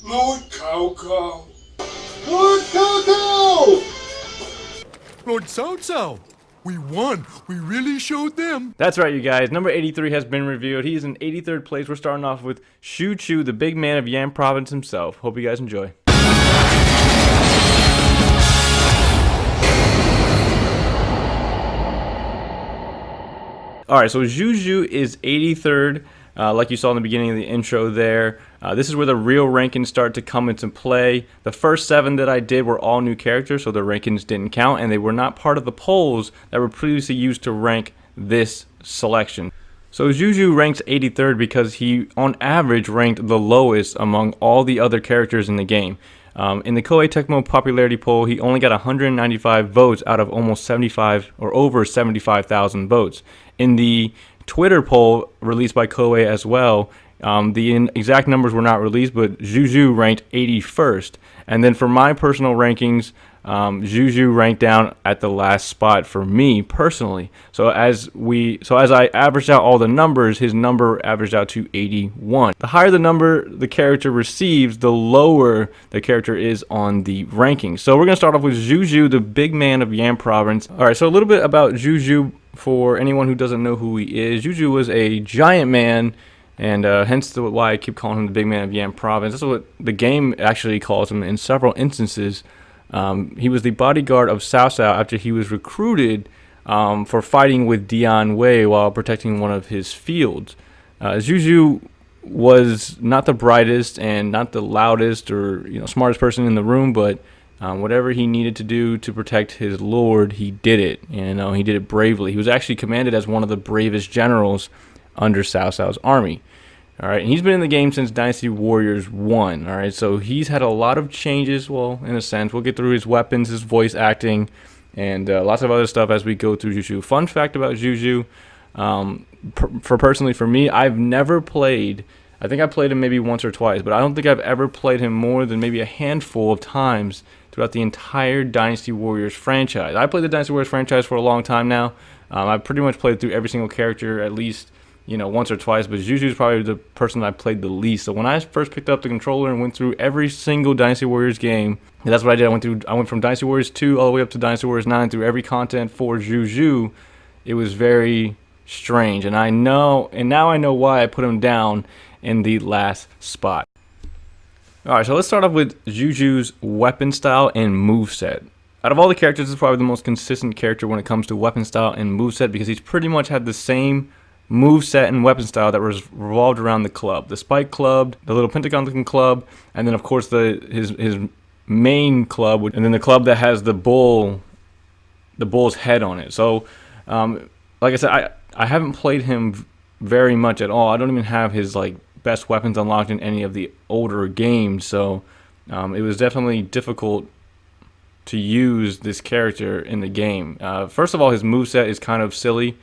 More cocoa. More cocoa! Lord So-So, we won. We really showed them. That's right, you guys. Number 83 has been revealed. He's in 83rd place. We're starting off with Xu Zhu, the big man of Yan Province himself. Hope you guys enjoy. Alright, so Xu Zhu is 83rd, like you saw in the beginning of the intro there. This is where the real rankings start to come into play. The first 7 that I did were all new characters, so the rankings didn't count, and they were not part of the polls that were previously used to rank this selection. So Xu Zhu ranks 83rd because he, on average, ranked the lowest among all the other characters in the game. In the Koei Tecmo popularity poll, he only got 195 votes out of almost 75 or over 75,000 votes. In the Twitter poll released by Koei as well, the exact numbers were not released, but Xu Zhu ranked 81st. And then for my personal rankings, Xu Zhu ranked down at the last spot for me personally. So as I averaged out all the numbers, his number averaged out to 81. The higher the number the character receives, the lower the character is on the rankings. So we're gonna start off with Xu Zhu, the big man of Yan Province. All right, so a little bit about Xu Zhu for anyone who doesn't know who he is. Xu Zhu was a giant man, and hence why I keep calling him the big man of Yan Province. That's what the game actually calls him in several instances. He was the bodyguard of Cao Cao after he was recruited for fighting with Dian Wei while protecting one of his fields. Xu Zhu was not the brightest and not the loudest or smartest person in the room, but whatever he needed to do to protect his lord, he did it. He did it bravely. He was actually commanded as one of the bravest generals under Cao Cao's army. All right, and he's been in the game since Dynasty Warriors 1. All right, so he's had a lot of changes. Well, in a sense, we'll get through his weapons, his voice acting, and lots of other stuff as we go through Xu Zhu. Fun fact about Xu Zhu, personally for me, I've never played. I think I played him maybe once or twice, but I don't think I've ever played him more than maybe a handful of times throughout the entire Dynasty Warriors franchise. I played the Dynasty Warriors franchise for a long time now. I've pretty much played through every single character at least once or twice, but Xu Zhu is probably the person I played the least. So when I first picked up the controller and went through every single Dynasty Warriors game, and that's what I did. I went from Dynasty Warriors 2 all the way up to Dynasty Warriors 9 through every content for Xu Zhu. It was very strange, and now I know why I put him down in the last spot. Alright, so let's start off with Xu Zhu's weapon style and moveset. Out of all the characters, this is probably the most consistent character when it comes to weapon style and moveset because he's pretty much had the same moveset and weapon style that was revolved around the club. The spike club, the little pentagon looking club, and then of course his main club, and then the club that has the bull's head on it. So like I said, I haven't played him very much at all. I don't even have his best weapons unlocked in any of the older games, so it was definitely difficult to use this character in the game. First of all, his moveset is kind of silly.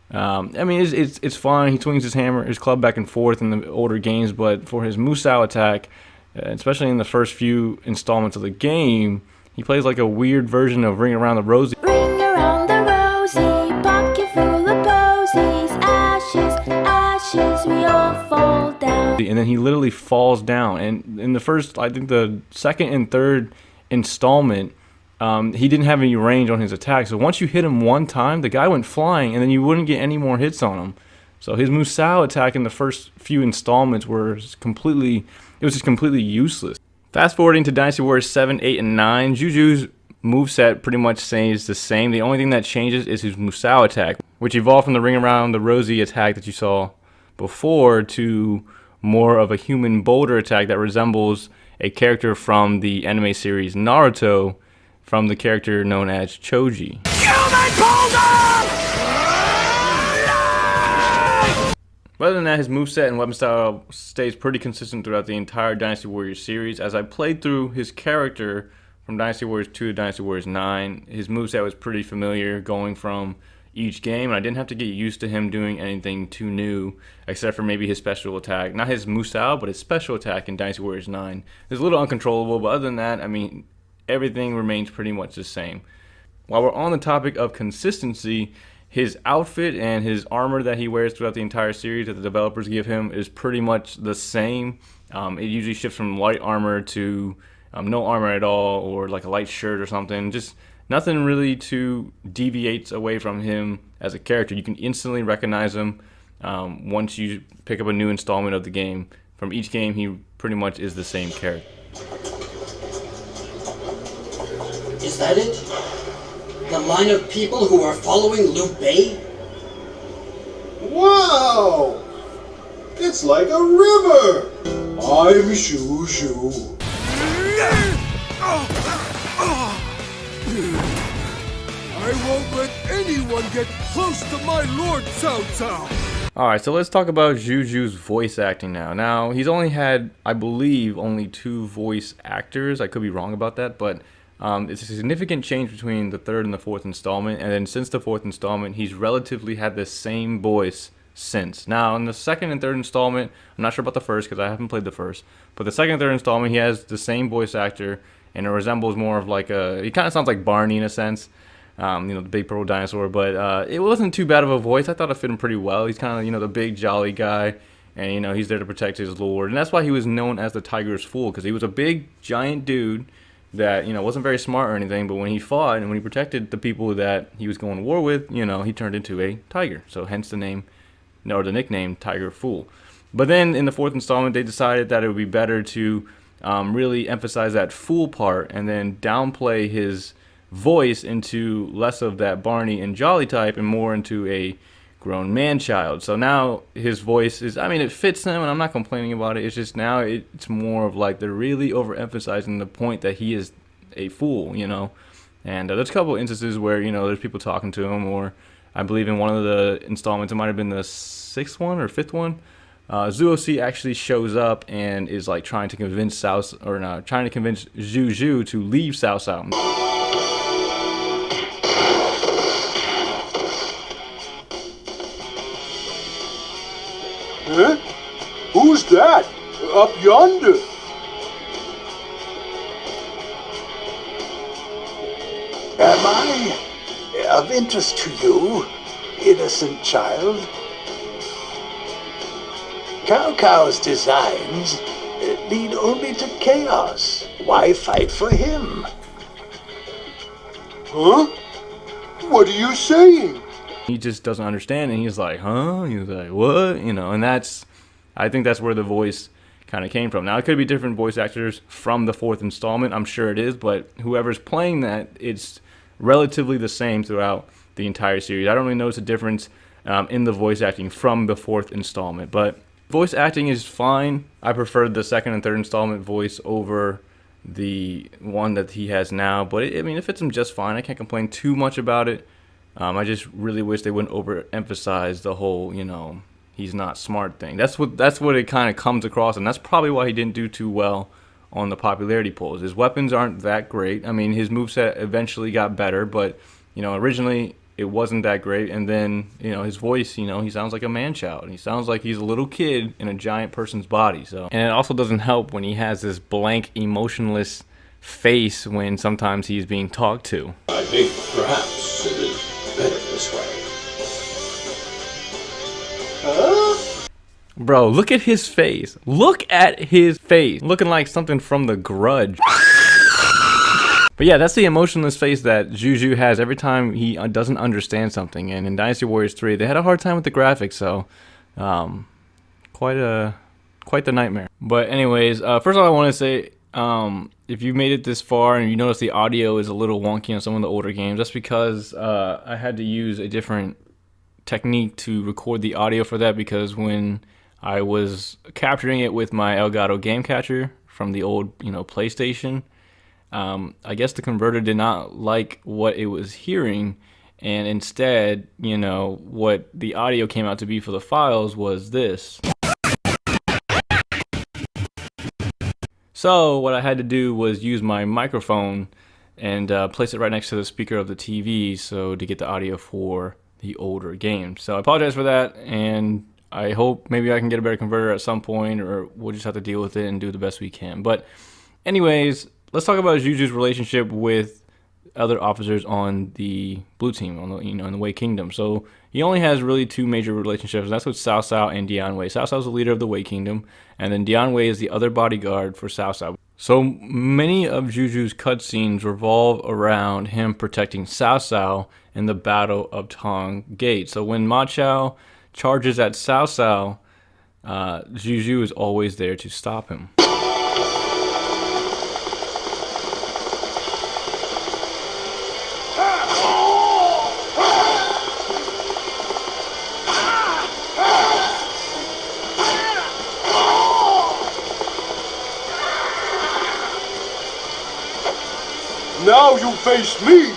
I mean, it's fine. He swings his club back and forth in the older games, but for his Musou attack, especially in the first few installments of the game, he plays like a weird version of Ring Around the Rosie. Ring around the rosy, pocket full of posies, ashes, ashes, we all fall down. And then he literally falls down. And in the first, I think the second and third installment, he didn't have any range on his attack, so once you hit him one time, the guy went flying, and then you wouldn't get any more hits on him. So his Musou attack in the first few installments was just completely useless. Fast forwarding to Dynasty Warriors 7, 8, and 9, Xu Zhu's moveset pretty much stays the same. The only thing that changes is his Musou attack, which evolved from the Ring Around the Rosie attack that you saw before to more of a human boulder attack that resembles a character from the anime series Naruto, from the character known as Choji. But other than that, his moveset and weapon style stays pretty consistent throughout the entire Dynasty Warriors series. As I played through his character from Dynasty Warriors 2 to Dynasty Warriors 9, his moveset was pretty familiar going from each game, and I didn't have to get used to him doing anything too new, except for maybe his special attack. Not his Musou, but his special attack in Dynasty Warriors 9. It's a little uncontrollable, but other than that, I mean, everything remains pretty much the same. While we're on the topic of consistency, his outfit and his armor that he wears throughout the entire series that the developers give him is pretty much the same It usually shifts from light armor to no armor at all, or like a light shirt or something. Just nothing really to deviates away from him as a character. You can instantly recognize him once you pick up a new installment of the game. From each game, he pretty much is the same character. Is that it? The line of people who are following Liu Bei? Wow! It's like a river! I'm Xu Zhu. I won't let anyone get close to my Lord Cao Cao. Alright, so let's talk about Xu Zhu's voice acting now. Now, he's only had, I believe, only 2 voice actors. I could be wrong about that, but it's a significant change between the 3rd and the 4th installment. And then since the 4th installment, he's relatively had the same voice since. Now, in the 2nd and 3rd installment, I'm not sure about the 1st because I haven't played the 1st, but the 2nd and 3rd installment, he has the same voice actor, and it resembles more of like a, he kind of sounds like Barney in a sense. The big purple dinosaur, but it wasn't too bad of a voice. I thought it fit him pretty well. He's kind of, the big jolly guy, and, he's there to protect his lord. And that's why he was known as the Tiger's Fool, because he was a big, giant dude that, wasn't very smart or anything, but when he fought and when he protected the people that he was going to war with, he turned into a tiger. So hence the name, or the nickname, Tiger Fool. But then in the 4th installment, they decided that it would be better to really emphasize that fool part and then downplay his voice into less of that Barney and Jolly type and more into a grown man child. So now his voice is, it fits him and I'm not complaining about it. It's just now it's more of like they're really overemphasizing the point that he is a fool, And there's a couple instances where, there's people talking to him, or I believe in one of the installments, it might have been the 6th one or 5th one, Zhu actually shows up and is like trying to convince Xu Zhu to leave Cao Cao. Huh? Who's that? Up yonder? Am I of interest to you, innocent child? Cao Cao's designs lead only to chaos. Why fight for him? Huh? What are you saying? He just doesn't understand, and he's like, huh? He's like, what? And I think that's where the voice kind of came from. Now, it could be different voice actors from the 4th installment. I'm sure it is, but whoever's playing that, it's relatively the same throughout the entire series. I don't really notice a difference in the voice acting from the 4th installment, but voice acting is fine. I prefer the 2nd and 3rd installment voice over the one that he has now, but it fits him just fine. I can't complain too much about it. I just really wish they wouldn't overemphasize the whole, he's not smart thing. That's what it kind of comes across, and that's probably why he didn't do too well on the popularity polls. His weapons aren't that great. His moveset eventually got better, but, originally it wasn't that great. And then, his voice, he sounds like a man-child. He sounds like he's a little kid in a giant person's body. So, and it also doesn't help when he has this blank, emotionless face when sometimes he's being talked to. I think perhaps it is better this way. Huh? Bro, look at his face. Look at his face. Looking like something from The Grudge. But yeah, that's the emotionless face that Xu Zhu has every time he doesn't understand something. And in Dynasty Warriors 3, they had a hard time with the graphics, so quite the nightmare. But anyways, first of all, I want to say, if you made it this far and you notice the audio is a little wonky on some of the older games, that's because I had to use a different technique to record the audio for that, because when I was capturing it with my Elgato game catcher from the old, PlayStation, I guess the converter did not like what it was hearing, and instead, what the audio came out to be for the files was this. So what I had to do was use my microphone and place it right next to the speaker of the TV, so to get the audio for the older games. So I apologize for that, and I hope maybe I can get a better converter at some point, or we'll just have to deal with it and do the best we can. But anyways, let's talk about Xu Zhu's relationship with other officers on the blue team, on the in the Wei Kingdom. So he only has really two major relationships, and that's with Cao Cao and Dian Wei. Cao Cao is the leader of the Wei Kingdom, and then Dian Wei is the other bodyguard for Cao Cao. So many of Xu Zhu's cutscenes revolve around him protecting Cao Cao in the Battle of Tong Gate. So when Ma Chao charges at Cao Cao, Xu Zhu is always there to stop him. Now you face me!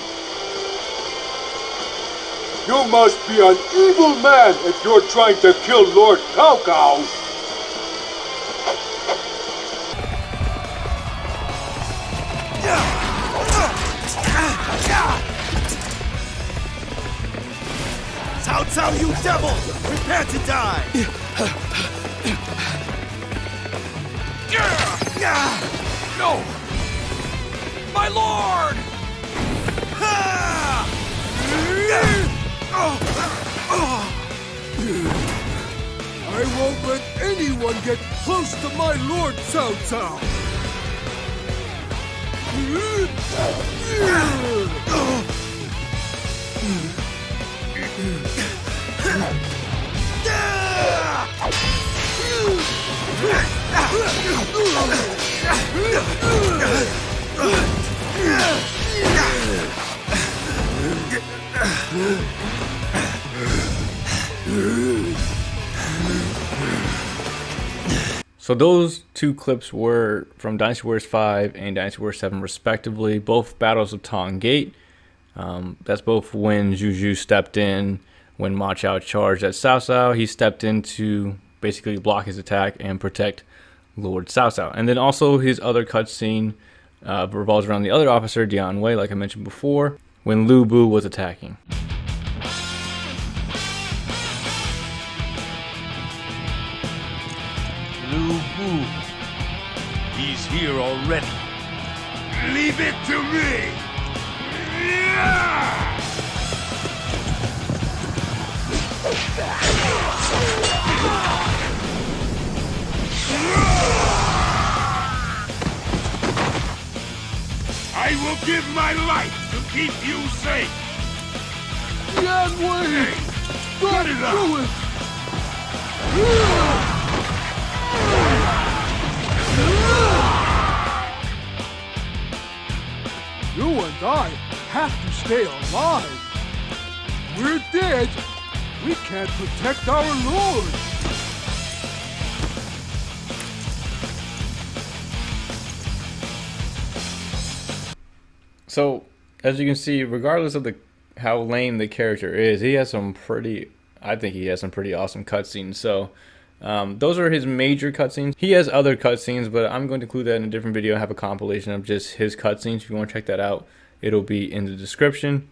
You must be an evil man if you're trying to kill Lord Cao Cao! Cao Cao, you devil! Prepare to die! No! My lord! I won't let anyone get close to my lord Cao Cao! So those two clips were from Dynasty Warriors 5 and Dynasty Warriors 7 respectively, both battles of Tong Gate. That's both when Xu Zhu stepped in, when Ma Chao charged at Cao Cao. He stepped in to basically block his attack and protect Lord Cao Cao. And then also his other cutscene revolves around the other officer, Dian Wei, like I mentioned before, when Lu Bu was attacking. Lu Bu. He's here already. Leave it to me! I will give my life to keep you safe! Dian Wei! Don't it up. do it! You and I have to stay alive. We're dead. We can't protect our lord. So, as you can see, regardless of how lame the character is, he has some I think he has some pretty awesome cutscenes. So, those are his major cutscenes. He has other cutscenes, but I'm going to include that in a different video. I have a compilation of just his cutscenes. If you want to check that out, it'll be in the description.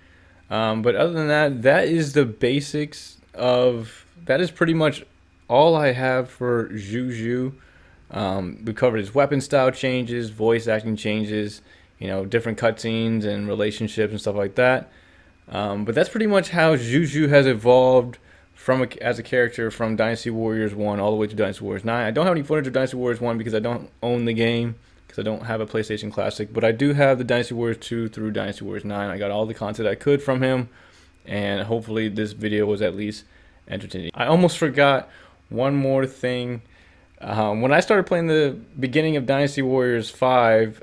But other than that, that is the basics of, that is pretty much all I have for Xu Zhu. We covered his weapon style changes, voice acting changes, different cutscenes and relationships and stuff like that. But that's pretty much how Xu Zhu has evolved as a character from Dynasty Warriors 1 all the way to Dynasty Warriors 9. I don't have any footage of Dynasty Warriors 1 because I don't own the game, because I don't have a PlayStation Classic, but I do have the Dynasty Warriors 2 through Dynasty Warriors 9. I got all the content I could from him, and hopefully this video was at least entertaining. I almost forgot one more thing. When I started playing the beginning of Dynasty Warriors 5,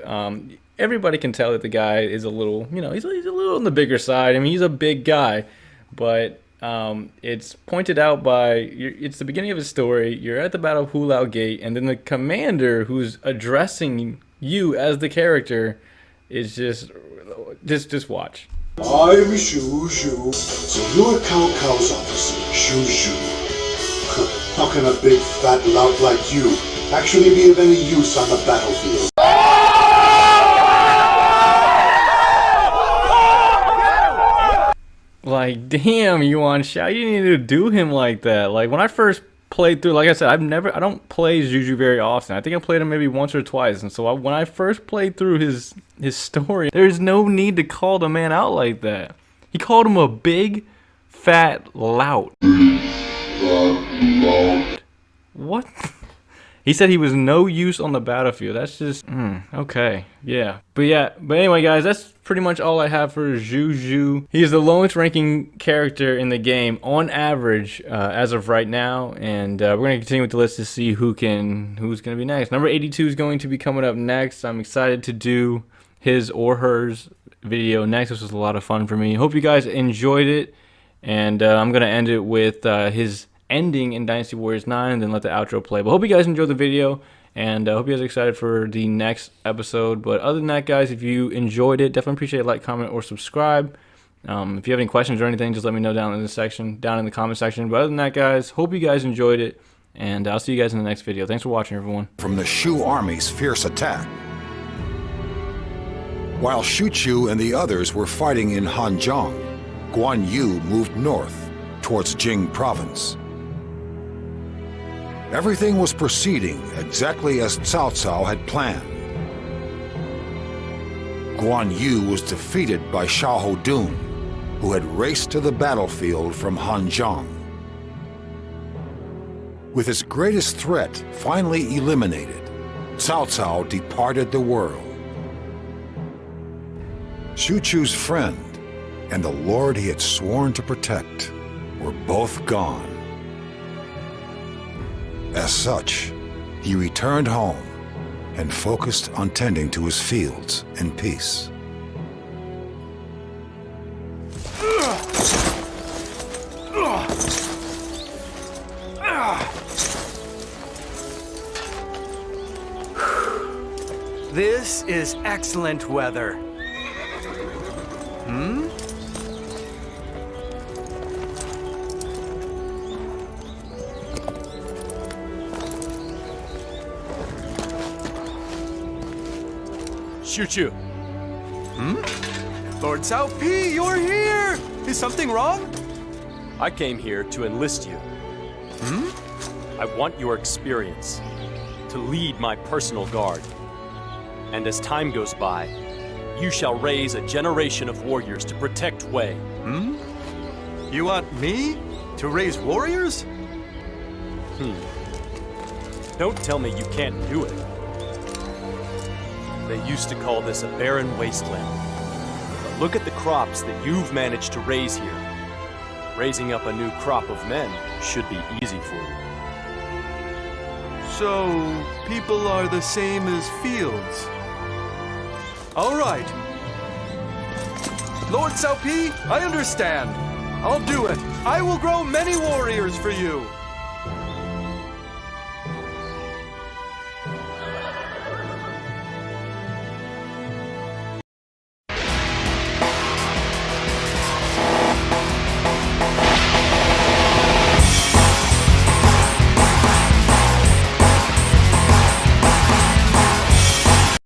everybody can tell that the guy is a little, he's a little on the bigger side. I mean, he's a big guy, but it's pointed out it's the beginning of his story. You're at the Battle of Hulao Gate, and then the commander who's addressing you as the character is just watch. I'm Xu Zhu. So you're Cao Cao's officer, Xu Zhu. How can a big fat lout like you actually be of any use on the battlefield? Like, damn, Yuan Shao, you didn't need to do him like that. Like, when I first played through, like I said, I don't play Xu Zhu very often. I think I played him maybe once or twice. And so when I first played through his story, there's no need to call the man out like that. He called him a big, fat lout. What? He said he was no use on the battlefield. That's just, okay, yeah. But anyway, guys, that's pretty much all I have for Xu Zhu. He is the lowest ranking character in the game on average as of right now. And we're going to continue with the list to see who's going to be next. Number 82 is going to be coming up next. I'm excited to do his or hers video next. This was a lot of fun for me. Hope you guys enjoyed it. And I'm going to end it with his ending in Dynasty Warriors 9 and then let the outro play. But hope you guys enjoyed the video, and I hope you guys are excited for the next episode. But other than that, guys, if you enjoyed it, definitely appreciate a like, comment, or subscribe. If you have any questions or anything, just let me know down in the comment section. But other than that, guys, hope you guys enjoyed it, and I'll see you guys in the next video. Thanks for watching, everyone. From the Shu army's fierce attack. While Xu Zhu and the others were fighting in Hanzhong, Guan Yu moved north towards Jing province. Everything was proceeding exactly as Cao Cao had planned. Guan Yu was defeated by Xiahou Dun, who had raced to the battlefield from Hanzhong. With his greatest threat finally eliminated, Cao Cao departed the world. Xu Zhu's friend and the lord he had sworn to protect were both gone. As such, he returned home and focused on tending to his fields in peace. This is excellent weather. Xu Zhu. Lord Cao Pi, you're here! Is something wrong? I came here to enlist you. I want your experience to lead my personal guard. And as time goes by, you shall raise a generation of warriors to protect Wei. You want me to raise warriors? Don't tell me you can't do it. They used to call this a barren wasteland. But look at the crops that you've managed to raise here. Raising up a new crop of men should be easy for you. So, people are the same as fields. All right. Lord Cao Pi, I understand. I'll do it. I will grow many warriors for you.